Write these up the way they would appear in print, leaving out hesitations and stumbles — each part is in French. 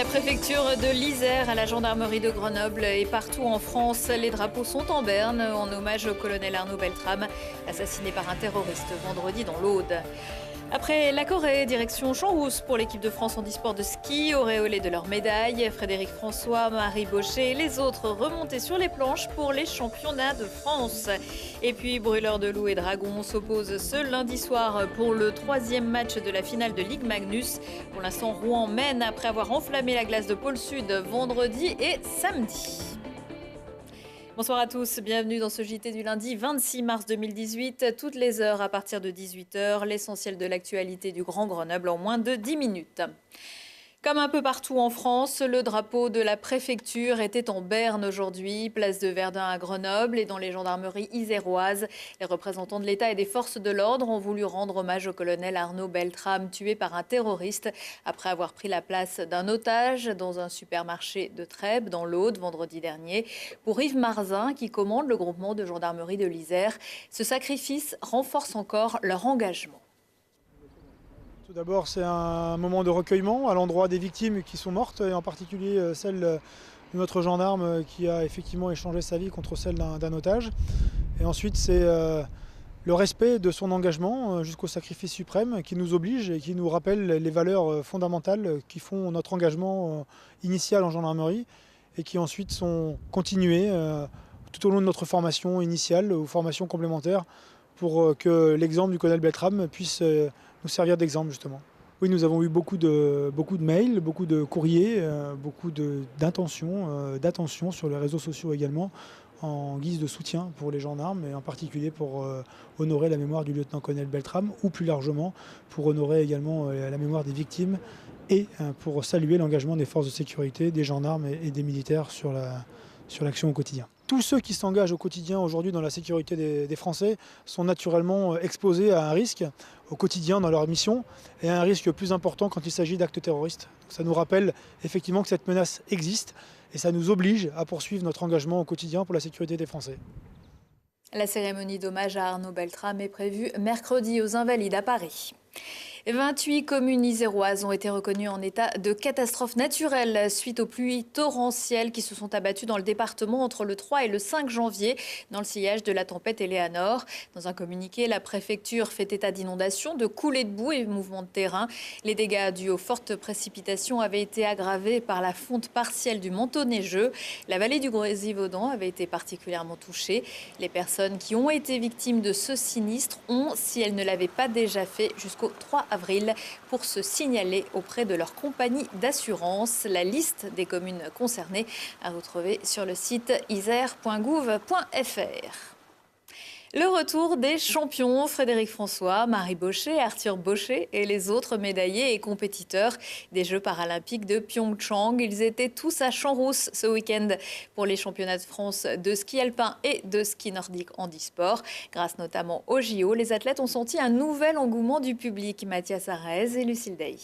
préfecture de l'Isère, à la gendarmerie de Grenoble et partout en France, les drapeaux sont en berne en hommage au colonel Arnaud Beltrame, assassiné par un terroriste vendredi dans l'Aude. Après la Corée, direction Champ Rousse pour l'équipe de France handisport de ski, auréolée de leur médaille. Frédéric François, Marie Bochet et les autres remontés sur les planches pour les championnats de France. Et puis Brûleurs de Loup et Dragons s'opposent ce lundi soir pour le 3e match de la finale de Ligue Magnus. Pour l'instant, Rouen mène après avoir enflammé la glace de Pôle Sud vendredi et samedi. Bonsoir à tous, bienvenue dans ce JT du lundi 26 mars 2018. Toutes les heures à partir de 18h, l'essentiel de l'actualité du Grand Grenoble en moins de 10 minutes. Comme un peu partout en France, le drapeau de la préfecture était en berne aujourd'hui, place de Verdun à Grenoble et dans les gendarmeries iséroises. Les représentants de l'État et des forces de l'ordre ont voulu rendre hommage au colonel Arnaud Beltrame, tué par un terroriste après avoir pris la place d'un otage dans un supermarché de Trèbes, dans l'Aude, vendredi dernier. Pour Yves Marzin, qui commande le groupement de gendarmerie de l'Isère, ce sacrifice renforce encore leur engagement. Tout d'abord, c'est un moment de recueillement à l'endroit des victimes qui sont mortes, et en particulier celle de notre gendarme qui a effectivement échangé sa vie contre celle d'un otage. Et ensuite, c'est le respect de son engagement jusqu'au sacrifice suprême qui nous oblige et qui nous rappelle les valeurs fondamentales qui font notre engagement initial en gendarmerie et qui ensuite sont continuées tout au long de notre formation initiale ou formation complémentaire pour que l'exemple du colonel Beltrame puisse nous servir d'exemple justement. Oui, nous avons eu beaucoup de mails, beaucoup de courriers, beaucoup d'attention sur les réseaux sociaux également, en guise de soutien pour les gendarmes et en particulier pour honorer la mémoire du lieutenant-colonel Beltrame ou plus largement pour honorer également la mémoire des victimes et pour saluer l'engagement des forces de sécurité, des gendarmes et des militaires sur l'action au quotidien. Tous ceux qui s'engagent au quotidien aujourd'hui dans la sécurité des Français sont naturellement exposés à un risque au quotidien dans leur mission et à un risque plus important quand il s'agit d'actes terroristes. Ça nous rappelle effectivement que cette menace existe et ça nous oblige à poursuivre notre engagement au quotidien pour la sécurité des Français. La cérémonie d'hommage à Arnaud Beltrame est prévue mercredi aux Invalides à Paris. 28 communes iséroises ont été reconnues en état de catastrophe naturelle suite aux pluies torrentielles qui se sont abattues dans le département entre le 3 et le 5 janvier dans le sillage de la tempête Eleanor. Dans un communiqué, la préfecture fait état d'inondations, de coulées de boue et de mouvements de terrain. Les dégâts dus aux fortes précipitations avaient été aggravés par la fonte partielle du manteau neigeux. La vallée du Grésivaudan avait été particulièrement touchée. Les personnes qui ont été victimes de ce sinistre ont, si elles ne l'avaient pas déjà fait, jusqu'au 3 avril pour se signaler auprès de leur compagnie d'assurance. La liste des communes concernées à retrouver sur le site isère.gouv.fr. Le retour des champions, Frédéric François, Marie Bochet, Arthur Bochet et les autres médaillés et compétiteurs des Jeux paralympiques de Pyeongchang. Ils étaient tous à Champ Rousse ce week-end pour les championnats de France de ski alpin et de ski nordique handisport. Grâce notamment aux JO, les athlètes ont senti un nouvel engouement du public. Mathias Arez et Lucille Day.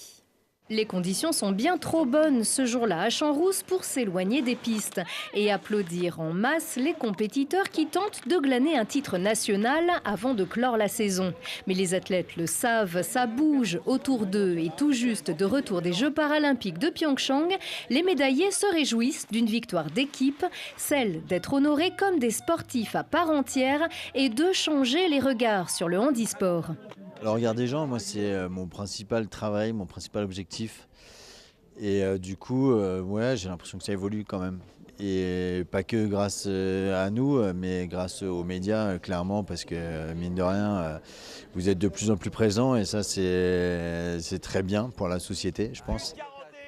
Les conditions sont bien trop bonnes ce jour-là à Champ Rousse pour s'éloigner des pistes et applaudir en masse les compétiteurs qui tentent de glaner un titre national avant de clore la saison. Mais les athlètes le savent, ça bouge autour d'eux et tout juste de retour des Jeux paralympiques de Pyeongchang, les médaillés se réjouissent d'une victoire d'équipe, celle d'être honorés comme des sportifs à part entière et de changer les regards sur le handisport. Le regard des gens, moi, c'est mon principal travail, mon principal objectif. Et du coup, ouais, j'ai l'impression que ça évolue quand même. Et pas que grâce à nous, mais grâce aux médias, clairement, parce que, mine de rien, vous êtes de plus en plus présents et ça, c'est très bien pour la société, je pense.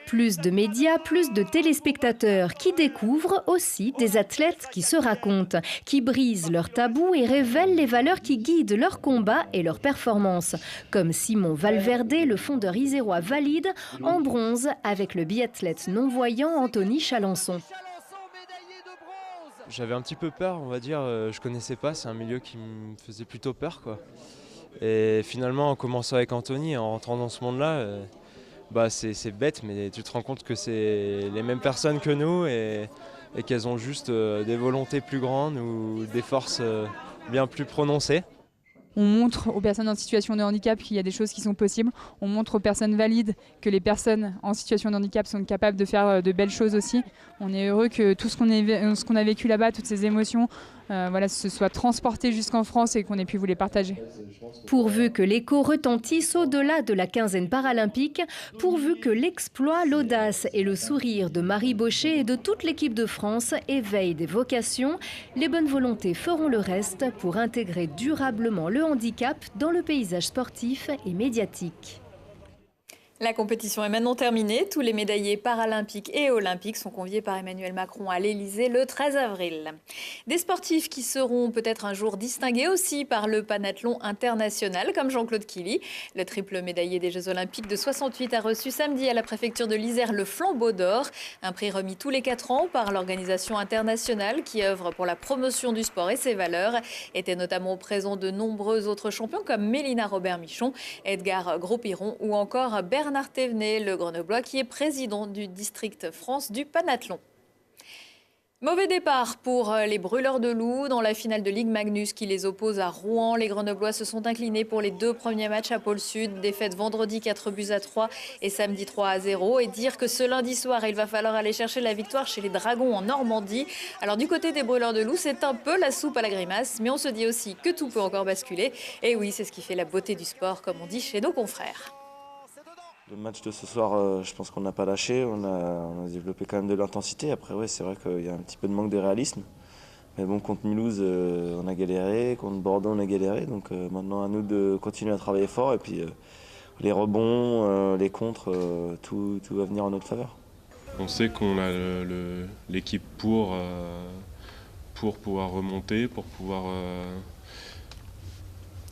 Plus de médias, plus de téléspectateurs qui découvrent aussi des athlètes qui se racontent, qui brisent leurs tabous et révèlent les valeurs qui guident leurs combats et leurs performances. Comme Simon Valverde, le fondeur isérois valide, en bronze avec le biathlète non-voyant Anthony Chalençon. J'avais un petit peu peur, on va dire, je connaissais pas, c'est un milieu qui me faisait plutôt peur, quoi. Et finalement, en commençant avec Anthony, en rentrant dans ce monde-là, c'est bête, mais tu te rends compte que c'est les mêmes personnes que nous et qu'elles ont juste des volontés plus grandes ou des forces bien plus prononcées. On montre aux personnes en situation de handicap qu'il y a des choses qui sont possibles. On montre aux personnes valides que les personnes en situation de handicap sont capables de faire de belles choses aussi. On est heureux que tout ce qu'on a vécu là-bas, toutes ces émotions, se soit transporté jusqu'en France et qu'on ait pu vous les partager. Pourvu que l'écho retentisse au-delà de la quinzaine paralympique, pourvu que l'exploit, l'audace et le sourire de Marie Baucher et de toute l'équipe de France éveillent des vocations, les bonnes volontés feront le reste pour intégrer durablement le handicap dans le paysage sportif et médiatique. La compétition est maintenant terminée. Tous les médaillés paralympiques et olympiques sont conviés par Emmanuel Macron à l'Elysée le 13 avril. Des sportifs qui seront peut-être un jour distingués aussi par le panathlon international, comme Jean-Claude Killy. Le triple médaillé des Jeux olympiques de 68 a reçu samedi à la préfecture de l'Isère le flambeau d'or, un prix remis tous les 4 ans par l'organisation internationale qui œuvre pour la promotion du sport et ses valeurs. Étaient notamment présents de nombreux autres champions comme Mélina Robert-Michon, Edgar Gros-Piron ou encore Bernard Thévenet, le Grenoblois qui est président du district France du panathlon. Mauvais départ pour les Brûleurs de Loups dans la finale de Ligue Magnus qui les oppose à Rouen. Les Grenoblois se sont inclinés pour les 2 premiers matchs à Pôle Sud. Défaite vendredi 4-3 et samedi 3-0. Et dire que ce lundi soir, il va falloir aller chercher la victoire chez les Dragons en Normandie. Alors du côté des Brûleurs de Loups, c'est un peu la soupe à la grimace. Mais on se dit aussi que tout peut encore basculer. Et oui, c'est ce qui fait la beauté du sport, comme on dit chez nos confrères. Le match de ce soir, je pense qu'on n'a pas lâché, on a développé quand même de l'intensité. Après, ouais, c'est vrai qu'il y a un petit peu de manque de réalisme. Mais bon, contre Mulhouse, on a galéré, contre Bordeaux, on a galéré. Donc maintenant, à nous de continuer à travailler fort. Et puis les rebonds, les contres, tout va venir en notre faveur. On sait qu'on a l'équipe pour pouvoir remonter, pour pouvoir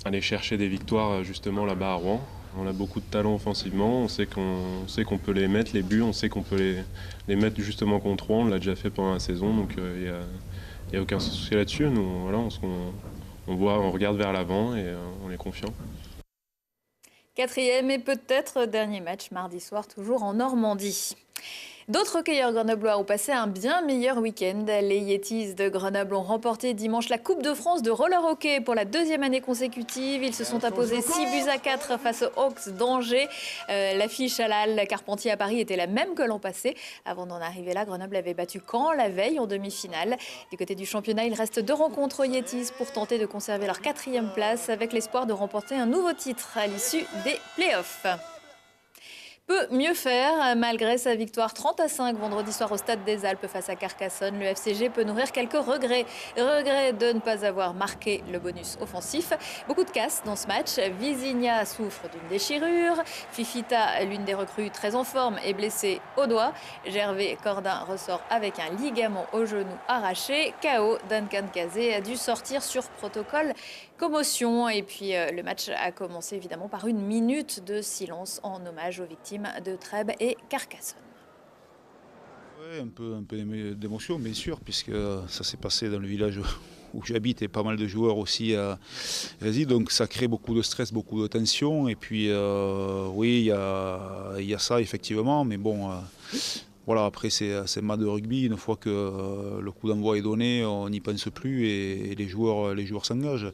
aller chercher des victoires justement là-bas à Rouen. On a beaucoup de talent offensivement, on sait qu'on peut les mettre, les buts, on sait qu'on peut les mettre justement contre Rouen, on l'a déjà fait pendant la saison, donc il n'y a aucun souci là-dessus. Nous, voilà, on regarde vers l'avant et on est confiant. 4e et peut-être dernier match mardi soir, toujours en Normandie. D'autres hockeyeurs grenoblois ont passé un bien meilleur week-end. Les Yetis de Grenoble ont remporté dimanche la Coupe de France de roller hockey pour la 2e année consécutive. Ils se sont imposés 6-4 face aux Hawks d'Angers. L'affiche à la Halle Carpentier à Paris était la même que l'an passé. Avant d'en arriver là, Grenoble avait battu Caen la veille en demi-finale. Du côté du championnat, il reste 2 rencontres aux Yetis pour tenter de conserver leur 4e place avec l'espoir de remporter un nouveau titre à l'issue des playoffs. Peut mieux faire, malgré sa victoire 30-5 vendredi soir au Stade des Alpes face à Carcassonne. Le FCG peut nourrir quelques regrets. Regrets de ne pas avoir marqué le bonus offensif. Beaucoup de casse dans ce match. Visigna souffre d'une déchirure. Fifita, l'une des recrues très en forme, est blessée au doigt. Gervais Cordin ressort avec un ligament au genou arraché. KO, Duncan Cazé a dû sortir sur protocole commotion. Et puis le match a commencé évidemment par une minute de silence en hommage aux victimes de Trèbes et Carcassonne. Oui, un peu d'émotion, bien sûr, puisque ça s'est passé dans le village où j'habite et pas mal de joueurs aussi résident. Donc ça crée beaucoup de stress, beaucoup de tension. Et puis oui, il y a ça effectivement, mais bon. Voilà, après c'est un match de rugby, une fois que le coup d'envoi est donné, on n'y pense plus et les joueurs s'engagent.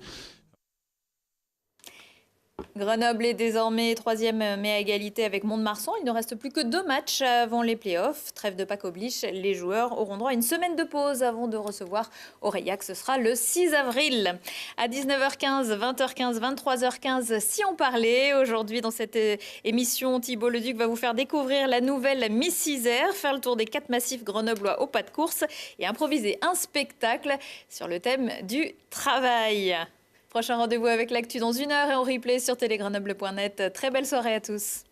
Grenoble est désormais 3e mais à égalité avec Mont-de-Marsan. Il ne reste plus que 2 matchs avant les playoffs. Trêve de Pâques oblige, les joueurs auront droit à une semaine de pause avant de recevoir Aurillac. Ce sera le 6 avril. À 19h15, 20h15, 23h15, si on parlait. Aujourd'hui, dans cette émission, Thibault Leduc va vous faire découvrir la nouvelle Miss Isère, faire le tour des 4 massifs grenoblois au pas de course et improviser un spectacle sur le thème du travail. Prochain rendez-vous avec l'actu dans 1 heure et en replay sur télégrenoble.net. Très belle soirée à tous.